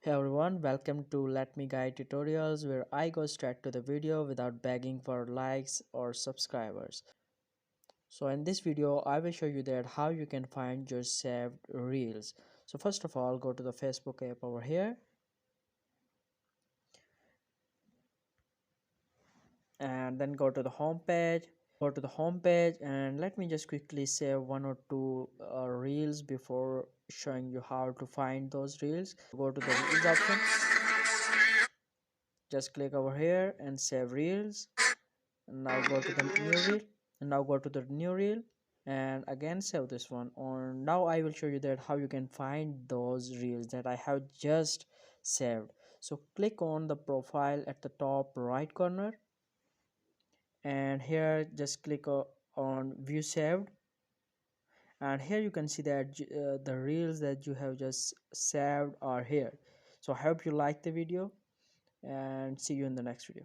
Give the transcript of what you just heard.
Hey everyone, welcome to Let Me Guide Tutorials where I go straight to the video without begging for likes or subscribers. So in this video, I will show you that how you can find your saved reels. So first of all, go to the Facebook app over here and then go to the home page. Go to the home page and let me just quickly save one or two reels before showing you how to find those reels. Go to the reels option, just click over here and save reels. Now go to the new reel and now go to the new reel and again save this one on. Now I will show you that how you can find those reels that I have just saved. So click on the profile at the top right corner and here just click on view saved, and here you can see that the reels that you have just saved are here. So I hope you like the video and see you in the next video.